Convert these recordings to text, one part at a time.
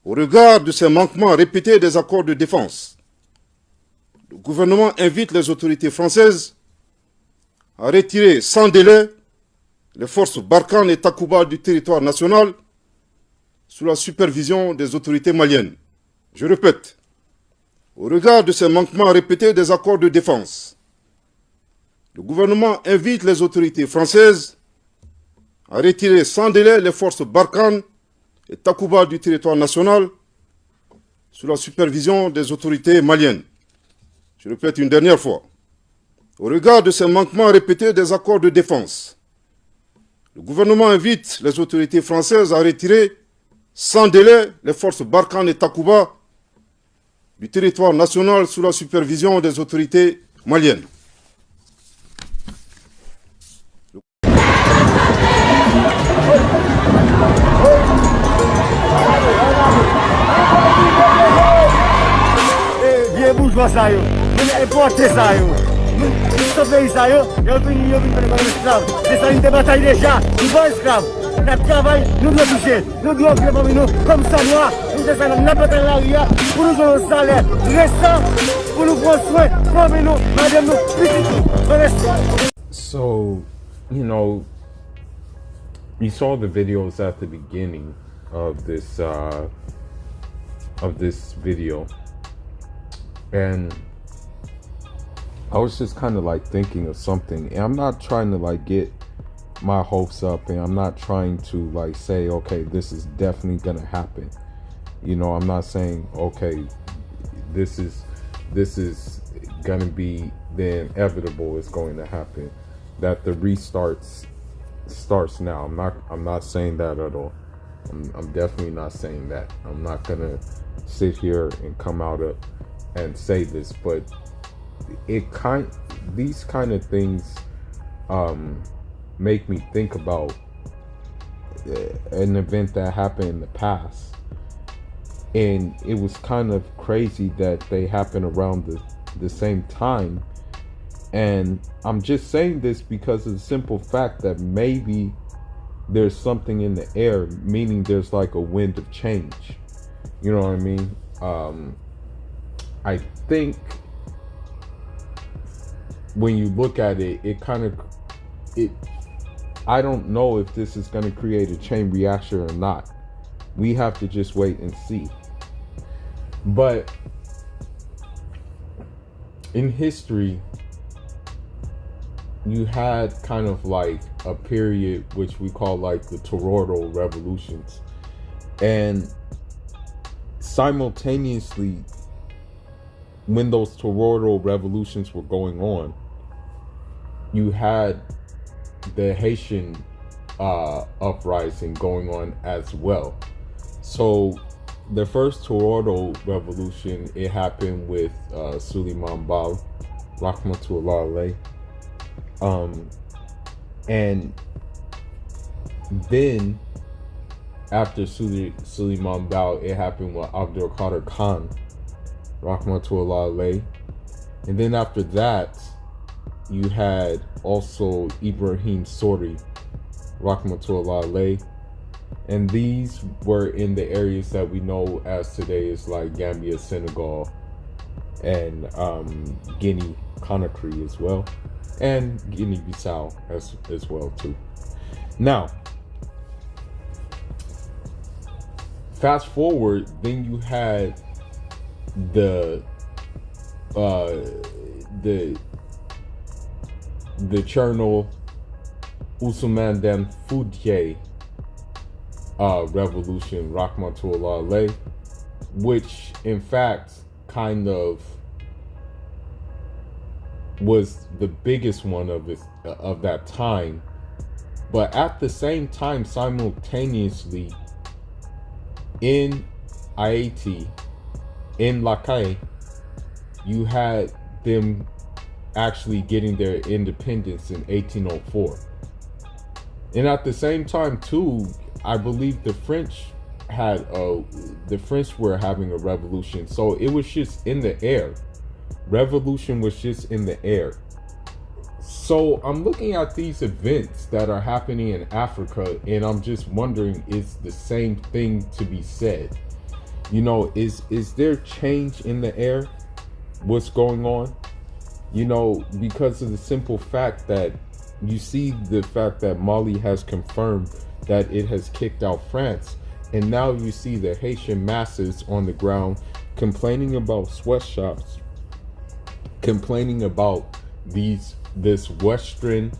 Au regard de ces manquements répétés des accords de défense, le gouvernement invite les autorités françaises à retirer sans délai les forces Barkhane et Takuba du territoire national sous la supervision des autorités maliennes. Je répète, au regard de ces manquements répétés des accords de défense, le gouvernement invite les autorités françaises à retirer sans délai les forces Barkhane et Takuba du territoire national sous la supervision des autorités maliennes. Je répète une dernière fois. Au regard de ces manquements répétés des accords de défense, le gouvernement invite les autorités françaises à retirer sans délai les forces Barkhane et Takuba du territoire national sous la supervision des autorités maliennes. Vieux bourgeois ça yo, importer ça yo. Ce pays ça yo, yo venu comme esclave. C'est ça une bataille déjà, ils vont esclaves. Notre travail, nous devons toucher, nous devons faire pour nous comme ça moi, nous devons la bataille l'arrière pour nous donner un salaire restant pour nous prendre soin, pour nous, madame nous, petits. So, you know, you saw the videos at the beginning of this video, and I was just kind of like thinking of something, and I'm not trying to like get my hopes up, and I'm not trying to like say, okay, this is definitely gonna happen. You know, I'm not saying, okay, this is gonna be the inevitable is going to happen, that the restarts starts now. I'm not saying that at all. I'm definitely not saying that. I'm not gonna sit here and come out and say this, but these kind of things make me think about an event that happened in the past, and it was kind of crazy that they happened around the same time. And I'm just saying this because of the simple fact that maybe there's something in the air, meaning there's like a wind of change. You know what I mean? I think when you look at it, I don't know if this is going to create a chain reaction or not. We have to just wait and see. But in history, you had kind of like a period which we call like the Toroidal revolutions, and simultaneously when those Toroidal revolutions were going on, you had the Haitian uprising going on as well. So the first Toroidal revolution, it happened with Suleiman Bal, Rahmatullah alayh. And then after Suleiman Bal, it happened with Abdul Qadir Khan, Rahmatullah alayh. And then after that, you had also Ibrahim Sori, Rahmatullah alayh. And these were in the areas that we know as today is like Gambia, Senegal, and Guinea Conakry as well, and Guinea-Bissau as well too. Now, fast forward, then you had the Cherno Usman Dan Foutier revolution, Rahmatullah alayh, which in fact kind of was the biggest one of that time. But at the same time, simultaneously, in Haiti, in Lacaille, you had them actually getting their independence in 1804. And at the same time too, I believe the French were having a revolution. So it was just in the air. Revolution was just in the air. So I'm looking at these events that are happening in Africa, and I'm just wondering, is the same thing to be said? You know, is there change in the air? What's going on? You know, because of the simple fact that you see the fact that Mali has confirmed that it has kicked out France. And now you see the Haitian masses on the ground complaining about sweatshops, complaining about this Western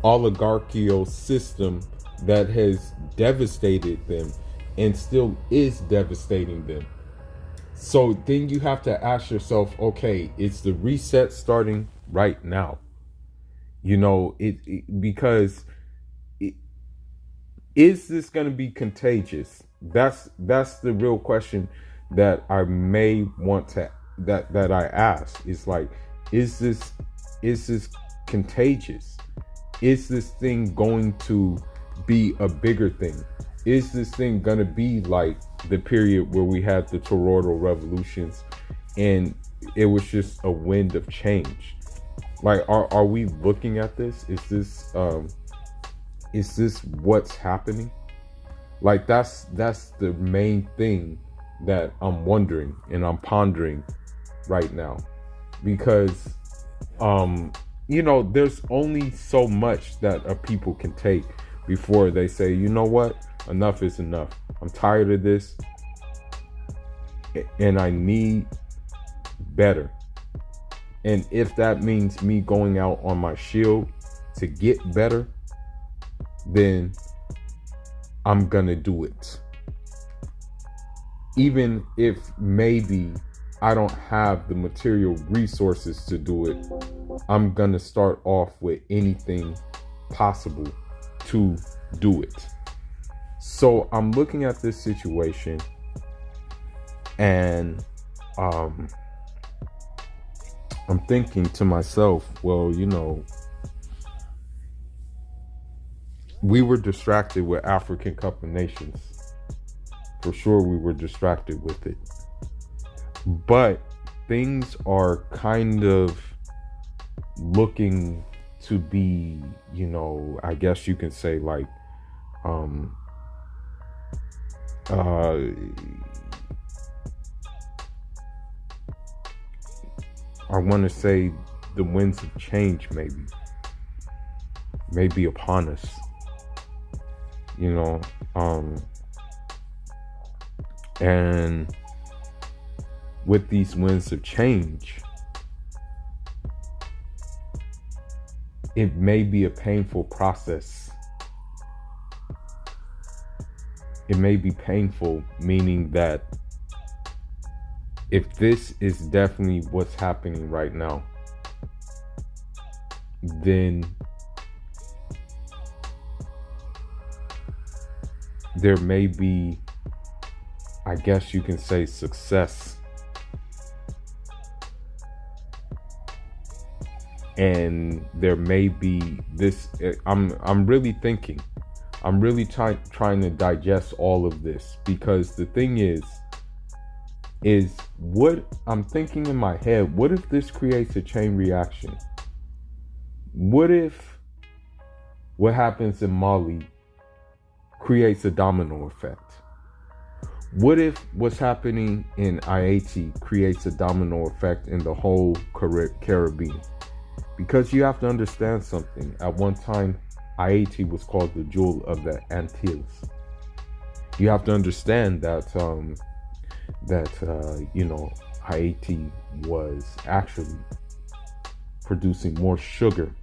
oligarchical system that has devastated them and still is devastating them. So then you have to ask yourself, okay, is the reset starting right now? You know, because is this going to be contagious? That's the real question that I may want to that I ask. Is like, is this contagious? Is this thing going to be a bigger thing? Is this thing going to be like the period where we had the Toroidal revolutions and it was just a wind of change? Like, are we looking at this? Is this what's happening? Like, that's the main thing that I'm wondering and I'm pondering right now, because you know, there's only so much that a people can take before they say, you know what, enough is enough. I'm tired of this and I need better. And if that means me going out on my shield to get better, then I'm gonna do it. Even if maybe I don't have the material resources to do it, I'm gonna start off with anything possible to do it. So I'm looking at this situation and I'm thinking to myself, well, you know, we were distracted with African Cup of Nations. For sure we were distracted with it. But things are kind of looking to be, you know, I guess you can say like, I want to say the winds of change may be upon us, you know, and with these winds of change, it may be a painful process. It may be painful, meaning that if this is definitely what's happening right now, then there may be, I guess you can say, success. And there may be this, I'm really thinking, I'm really trying to digest all of this, because the thing is what I'm thinking in my head, what if this creates a chain reaction? What if what happens in Mali creates a domino effect? What if what's happening in Haiti creates a domino effect in the whole Caribbean? Because you have to understand something. At one time, Haiti was called the Jewel of the Antilles. You have to understand that you know, Haiti was actually producing more sugar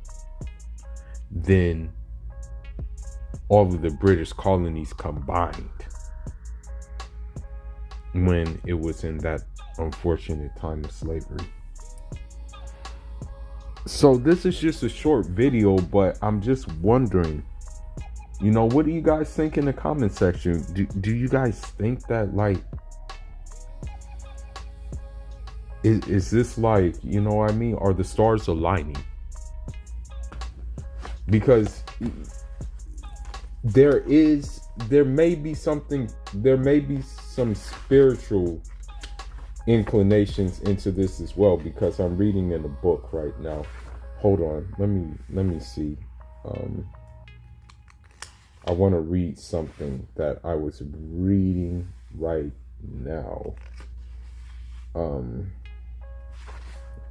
than all of the British colonies combined when it was in that unfortunate time of slavery. So this is just a short video, but I'm just wondering, you know, what do you guys think in the comment section? Do you guys think that, like, is this like, you know what I mean? Are the stars aligning? Because there may be some spiritual inclinations into this as well, because I'm reading in a book right now. Hold on, let me see. I want to read something that I was reading right now.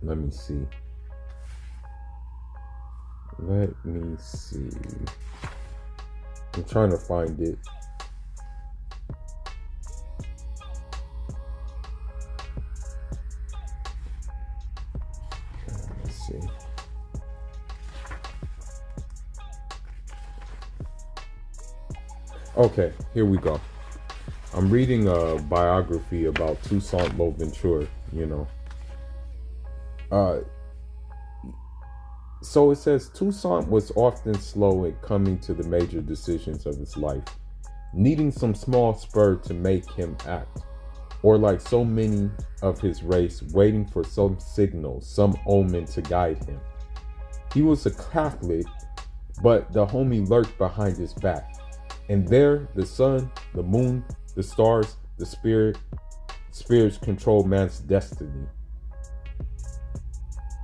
Let me see. I'm trying to find it. Let's see. Okay, here we go. I'm reading a biography about Toussaint Louverture, So it says Toussaint was often slow in coming to the major decisions of his life, needing some small spur to make him act, or like so many of his race, waiting for some signal, some omen to guide him. He was a Catholic, but the homie lurked behind his back. And there, the sun, the moon, the stars, the spirits control man's destiny.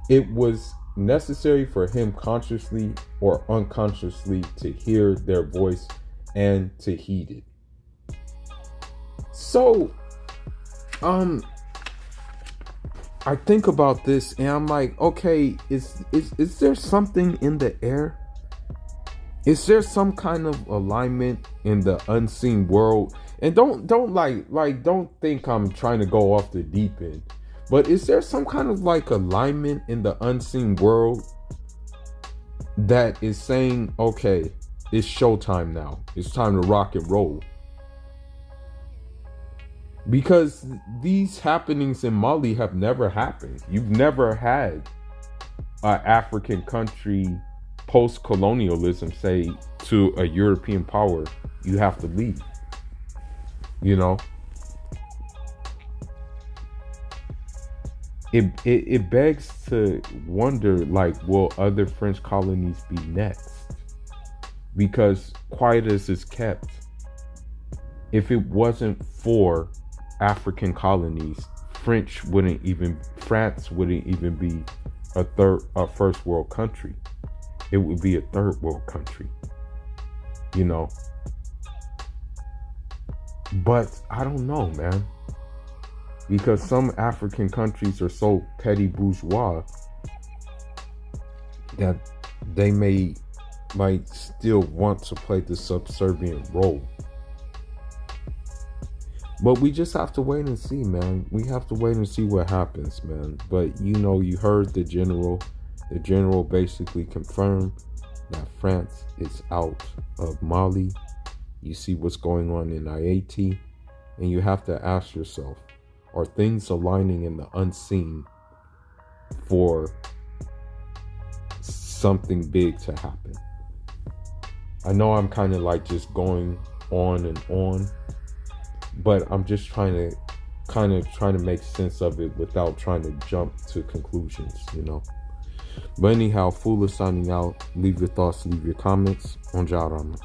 It was necessary for him consciously or unconsciously to hear their voice and to heed it. So, I think about this and I'm like, okay, is there something in the air? Is there some kind of alignment in the unseen world? And don't think I'm trying to go off the deep end. But is there some kind of like alignment in the unseen world that is saying, okay, it's showtime now. It's time to rock and roll. Because these happenings in Mali have never happened. You've never had an African country post-colonialism say to a European power, you have to leave. It begs to wonder, like, will other French colonies be next? Because quiet as it's kept, if it wasn't for African colonies, France wouldn't even be a first world country. It would be a third world country, But I don't know, man. Because some African countries are so petty bourgeois that they might still want to play the subservient role. But we just have to wait and see, man. We have to wait and see what happens, man. But you heard the general. The general basically confirmed that France is out of Mali. You see what's going on in Haiti, and you have to ask yourself, are things aligning in the unseen for something big to happen? I know I'm kind of like just going on and on, but I'm just trying to make sense of it without trying to jump to conclusions, But anyhow, Fool is signing out. Leave your thoughts, leave your comments on Jarana.